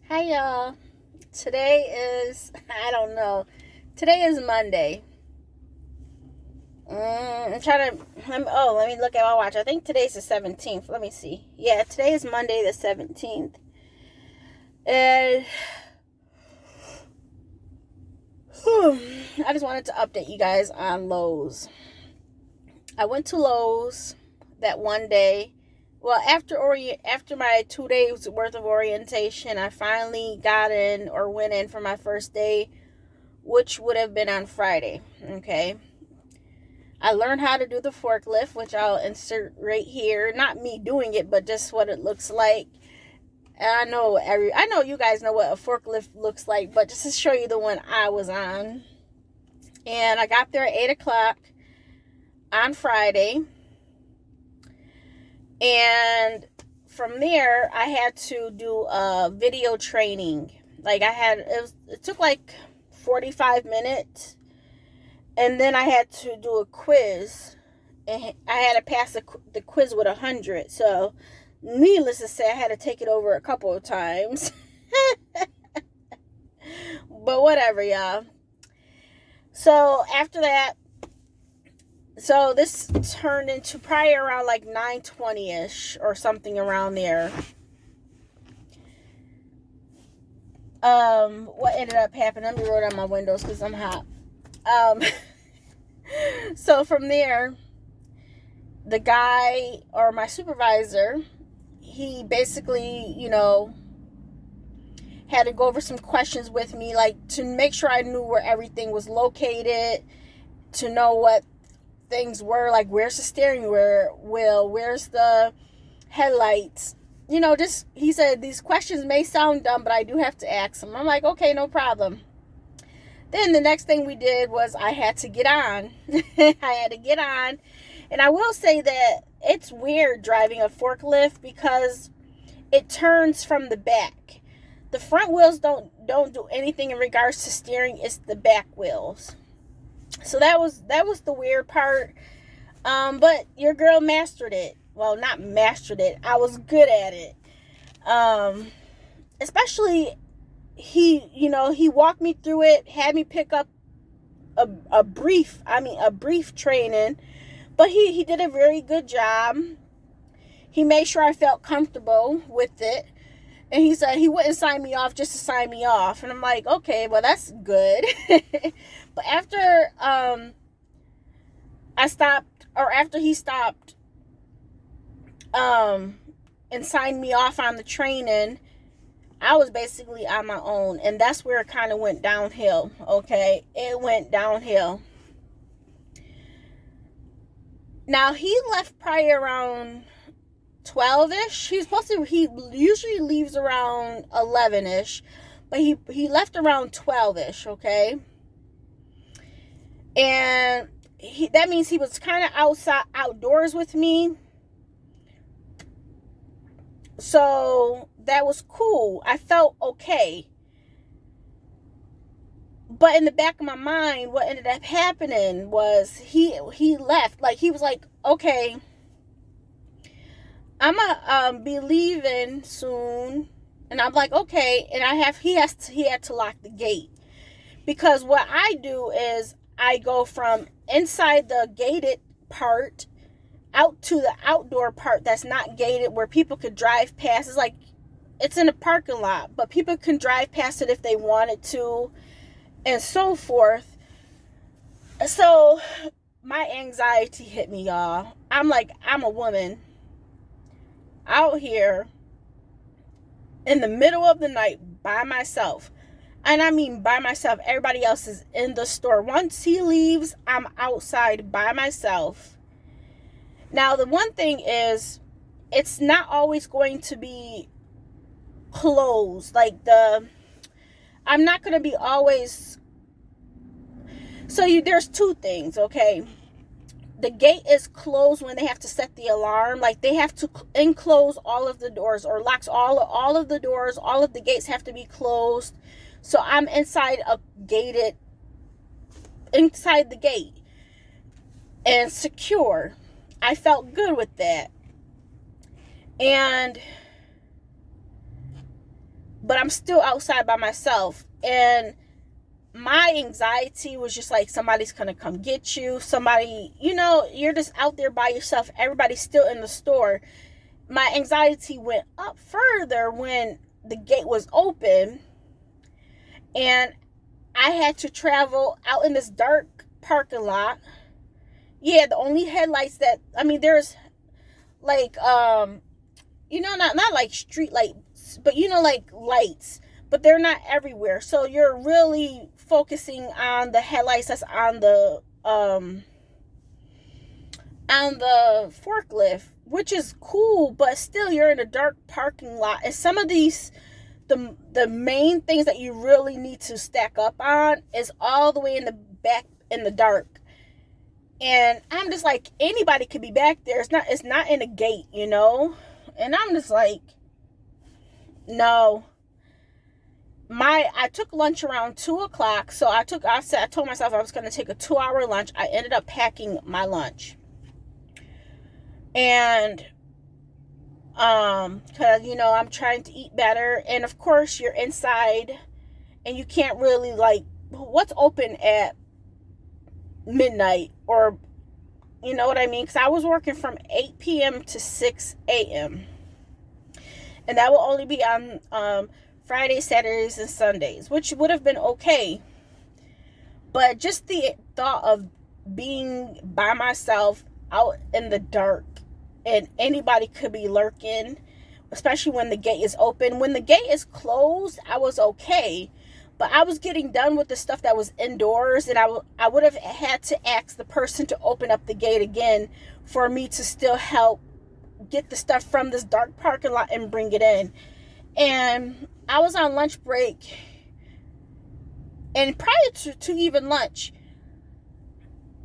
Hi y'all. Today is, I don't know. Today is Monday. I'm trying to, let me look at my watch. I think today's the 17th. Let me see. Yeah, today is Monday the 17th. And I just wanted to update you guys on Lowe's. I went to Lowe's that one day. Well, after my 2 days worth of orientation, I finally went in for my first day, which would have been on Friday. Okay. I learned how to do the forklift, which I'll insert right here. Not me doing it, but just what it looks like. And I know you guys know what a forklift looks like, but just to show you the one I was on. And I got there at 8 o'clock on Friday. And from there, I had to do a video training. It took like 45 minutes. And then I had to do a quiz. And I had to pass the quiz with 100. So, needless to say, I had to take it over a couple of times. But whatever, y'all. So, after that, this turned into probably around like 9:20ish or something around there. What ended up happening? Let me roll down my windows because I'm hot. So from there, the guy or my supervisor, he basically, had to go over some questions with me, like to make sure I knew where everything was located, to know what things were, like where's the steering wheel, where's the headlights, he said these questions may sound dumb, but I do have to ask them. I'm like, okay, no problem. Then the next thing we did was I had to get on. And I will say that it's weird driving a forklift because it turns from the back. The front wheels don't do anything in regards to steering. It's the back wheels. So that was the weird part. But your girl mastered it. Well, not mastered it. I was good at it. Especially he walked me through it, had me pick up a brief training, but he did a very good job. He made sure I felt comfortable with it. And he said he wouldn't sign me off just to sign me off. And I'm like, okay, well, that's good. But after after he stopped and signed me off on the training, I was basically on my own. And that's where it kind of went downhill, okay? It went downhill. Now, he left probably around 12-ish. He usually leaves around 11-ish, but he left around 12-ish, okay? And that means he was kind of outdoors with me. So that was cool. I felt okay. But in the back of my mind, what ended up happening was he left. Like, he was like, okay, I'm gonna be leaving soon. And I'm like, okay. And he had to lock the gate. Because what I do is I go from inside the gated part out to the outdoor part that's not gated, where people could drive past. It's like, it's in a parking lot, but people can drive past it if they wanted to, and so forth. So my anxiety hit me, y'all. I'm like, I'm a woman out here in the middle of the night by myself. And I mean by myself. Everybody else is in the store. Once he leaves, I'm outside by myself. Now, the one thing is, it's not always going to be closed. Like, I'm not going to be always. So there's two things, okay? The gate is closed when they have to set the alarm. Like, they have to enclose all of the doors, or locks all of the doors. All of the gates have to be closed. So I'm inside the gate and secure. I felt good with that. but I'm still outside by myself. And my anxiety was just like, somebody's gonna come get you. Somebody, you're just out there by yourself. Everybody's still in the store. My anxiety went up further when the gate was open and I had to travel out in this dark parking lot. Yeah, the only headlights there's like, not like street lights, but like lights, but they're not everywhere. So you're really focusing on the headlights that's on the forklift, which is cool, but still you're in a dark parking lot. And some of these, the main things that you really need to stack up on is all the way in the back in the dark. And I'm just like, anybody could be back there. It's not in a gate, And I'm just like, no. I took lunch around 2:00. So I told myself I was going to take a 2-hour lunch. I ended up packing my lunch. And, cause I'm trying to eat better. And of course you're inside and you can't really what's open at midnight, or, you know what I mean? Cause I was working from 8 p.m. to 6 a.m. And that will only be on, Fridays, Saturdays, and Sundays, which would have been okay. But just the thought of being by myself out in the dark and anybody could be lurking, especially when the gate is open. When the gate is closed, I was okay. But I was getting done with the stuff that was indoors, and I would have had to ask the person to open up the gate again for me to still help get the stuff from this dark parking lot and bring it in. And I was on lunch break, and prior to even lunch,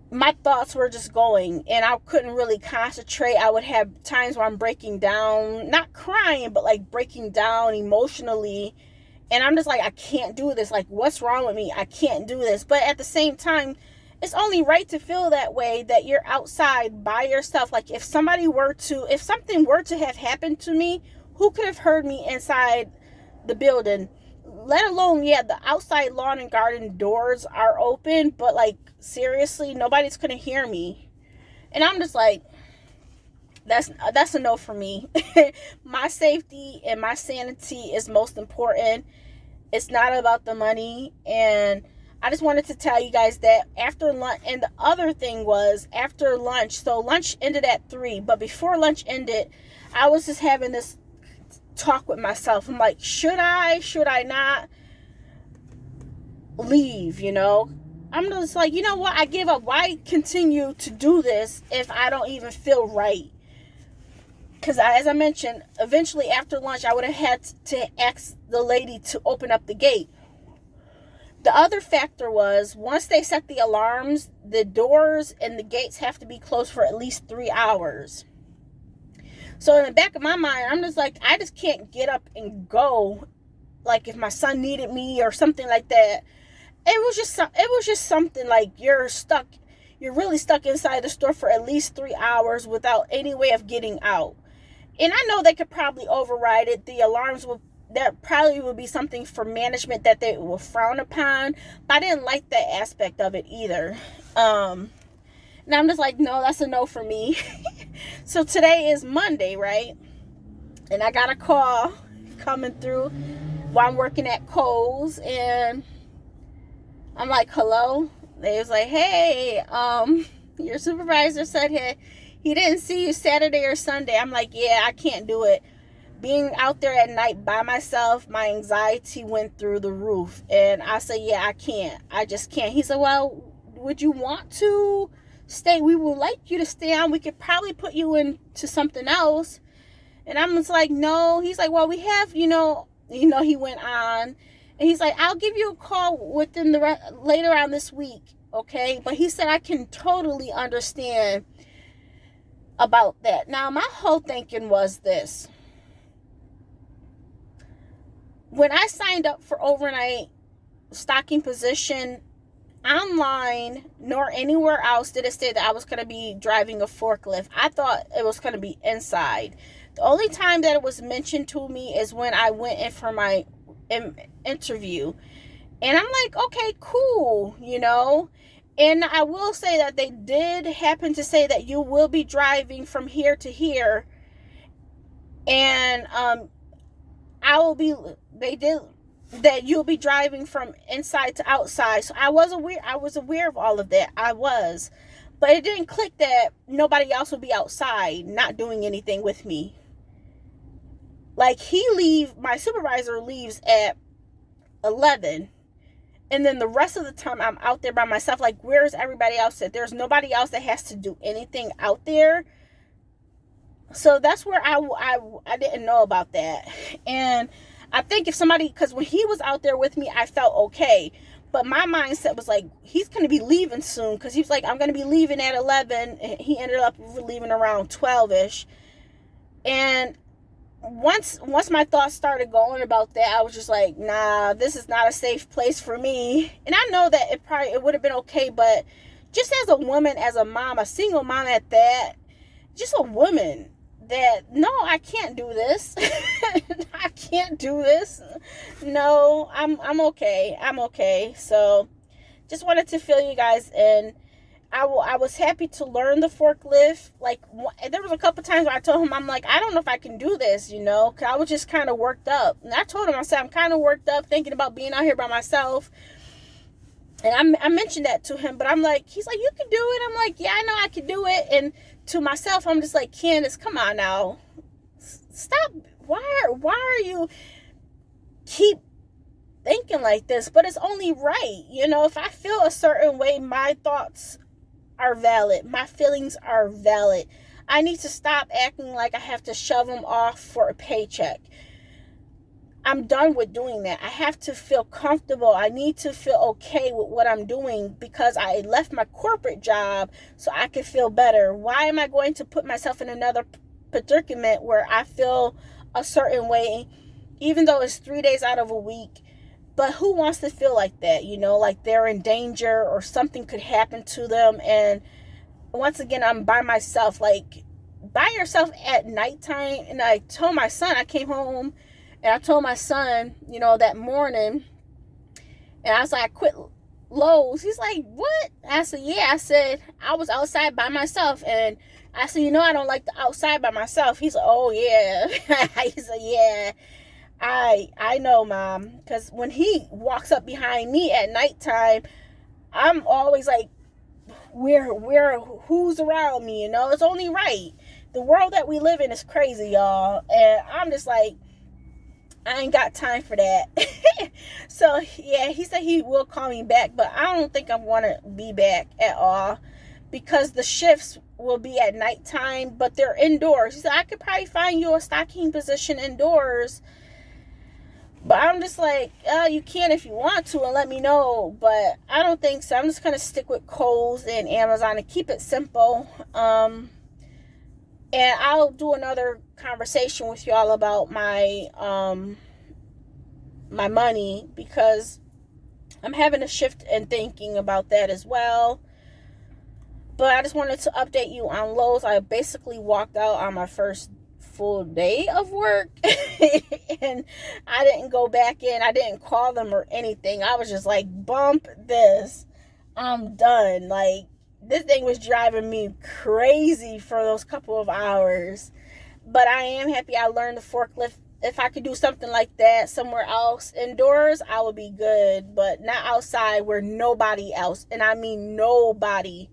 my thoughts were just going, and I couldn't really concentrate. I would have times where I'm breaking down, not crying, but like breaking down emotionally. And I'm just like, I can't do this. Like, what's wrong with me? I can't do this. But at the same time, it's only right to feel that way, that you're outside by yourself. Like, if something were to have happened to me, who could have heard me inside the building? Let alone, the outside lawn and garden doors are open, but like, seriously, nobody's gonna hear me. And I'm just like, that's a no for me. My safety and my sanity is most important. It's not about the money. And I just wanted to tell you guys that after lunch, and the other thing was after lunch, so lunch ended at 3, but before lunch ended, I was just having this talk with myself. I'm like, should I not leave? I'm just like, you know what? I give up. Why continue to do this if I don't even feel right? Because as I mentioned, eventually after lunch, I would have had to ask the lady to open up the gate. The other factor was, once they set the alarms, the doors and the gates have to be closed for at least 3 hours. So in the back of my mind, I'm just like, I just can't get up and go. Like, if my son needed me or something like that. It was just something like, you're really stuck inside the store for at least 3 hours without any way of getting out. And I know they could probably override it. The alarms that probably would be something for management that they will frown upon. But I didn't like that aspect of it either. And I'm just like, no, that's a no for me. So today is Monday, right? And I got a call coming through while I'm working at Kohl's, and I'm like, hello? They was like, hey, your supervisor said he didn't see you Saturday or Sunday. I'm like, yeah, I can't do it. Being out there at night by myself, my anxiety went through the roof. And I said, yeah, I can't. I just can't. He said, well, would you want to stay? We would like you to stay on. We could probably put you into something else. And I'm just like, no. He's like, well, we have, he went on. And he's like, I'll give you a call within later on this week, okay? But he said, I can totally understand about that. Now, my whole thinking was this. When I signed up for overnight stocking position, online nor anywhere else did it say that I was going to be driving a forklift. I thought it was going to be inside. The only time that it was mentioned to me is when I went in for my interview. And I'm like, okay, cool, you know. And I will say that they did happen to say that you will be driving from here to here. And they did that you'll be driving from inside to outside. So I was aware of all of that. I was. But it didn't click that nobody else would be outside not doing anything with me. Like my supervisor leaves at 11. And then the rest of the time I'm out there by myself. Like, where's everybody else at? There's nobody else that has to do anything out there. So that's where I didn't know about that. And I think if somebody, because when he was out there with me, I felt okay. But my mindset was like, he's going to be leaving soon. Because he was like, I'm going to be leaving at 11. And he ended up leaving around 12-ish. And once my thoughts started going about that, I was just like, nah, this is not a safe place for me. And I know that it would have been okay, but just as a woman, as a mom, a single mom at that, just a woman that, no, I can't do this. I can't do this. No, I'm okay. I'm okay. So just wanted to fill you guys in. I was happy to learn the forklift. Like, there was a couple times where I told him, I'm like, I don't know if I can do this, you know, because I was just kind of worked up. And I told him, I said, I'm kind of worked up thinking about being out here by myself. And I mentioned that to him, but I'm like, he's like, you can do it. I'm like, yeah, I know I can do it. And to myself, I'm just like, Candace, come on now. Stop. Why are you keep thinking like this? But it's only right. You know, if I feel a certain way, my thoughts are valid. My feelings are valid. I need to stop acting like I have to shove them off for a paycheck. I'm done with doing that. I have to feel comfortable. I need to feel okay with what I'm doing because I left my corporate job so I could feel better. Why am I going to put myself in another predicament where I feel a certain way, even though it's 3 days out of a week? But who wants to feel like that, you know, like they're in danger or something could happen to them? And once again, I'm by myself, like by yourself at nighttime. And I told my son, I came home and I told my son, you know, that morning, and I was like, I quit Lowe's. He's like, what? I said, yeah. I said, I was outside by myself. And I said, you know, I don't like the outside by myself. He's like, oh, yeah. He said, yeah. I know, Mom, because when he walks up behind me at nighttime, I'm always like, who's around me, you know? It's only right. The world that we live in is crazy, y'all, and I'm just like, I ain't got time for that. So, yeah, he said he will call me back, but I don't think I'm going to be back at all because the shifts will be at nighttime, but they're indoors. He said, I could probably find you a stocking position indoors. But I'm just like, you can if you want to and let me know. But I don't think so. I'm just going to stick with Kohl's and Amazon and keep it simple. And I'll do another conversation with y'all about my my money because I'm having a shift in thinking about that as well. But I just wanted to update you on Lowe's. I basically walked out on my first full day of work and I didn't go back in. I didn't call them or anything. I was just like, bump this. I'm done. Like, this thing was driving me crazy for those couple of hours. But I am happy I learned the forklift. If I could do something like that somewhere else indoors, I would be good. But not outside where nobody else, and I mean nobody,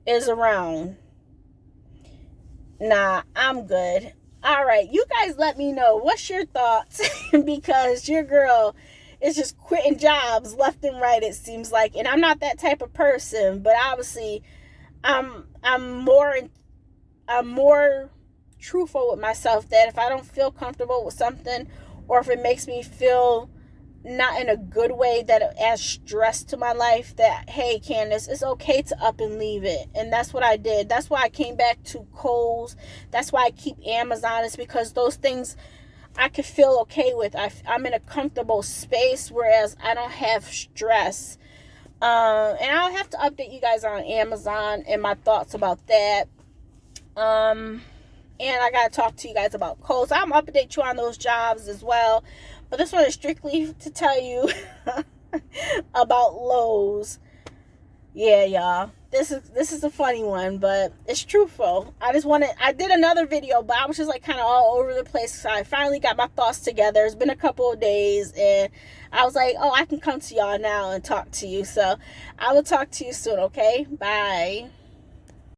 is around. Nah, I'm good. All right, you guys let me know. What's your thoughts? Because your girl is just quitting jobs left and right, it seems like. And I'm not that type of person, but obviously I'm more truthful with myself that if I don't feel comfortable with something or if it makes me feel not in a good way that it adds stress to my life, that, hey, Candace, it's okay to up and leave it. And that's what I did. That's why I came back to Kohl's. That's why I keep Amazon. It's because those things I can feel okay with. I'm in a comfortable space, whereas I don't have stress. And I'll have to update you guys on Amazon and my thoughts about that. And I got to talk to you guys about Kohl's. I'm going to update you on those jobs as well. But this one is strictly to tell you about Lowe's. Yeah, y'all. This is a funny one, but it's truthful. I did another video, but I was just like kind of all over the place. So I finally got my thoughts together. It's been a couple of days, and I was like, oh, I can come to y'all now and talk to you. So I will talk to you soon, okay? Bye.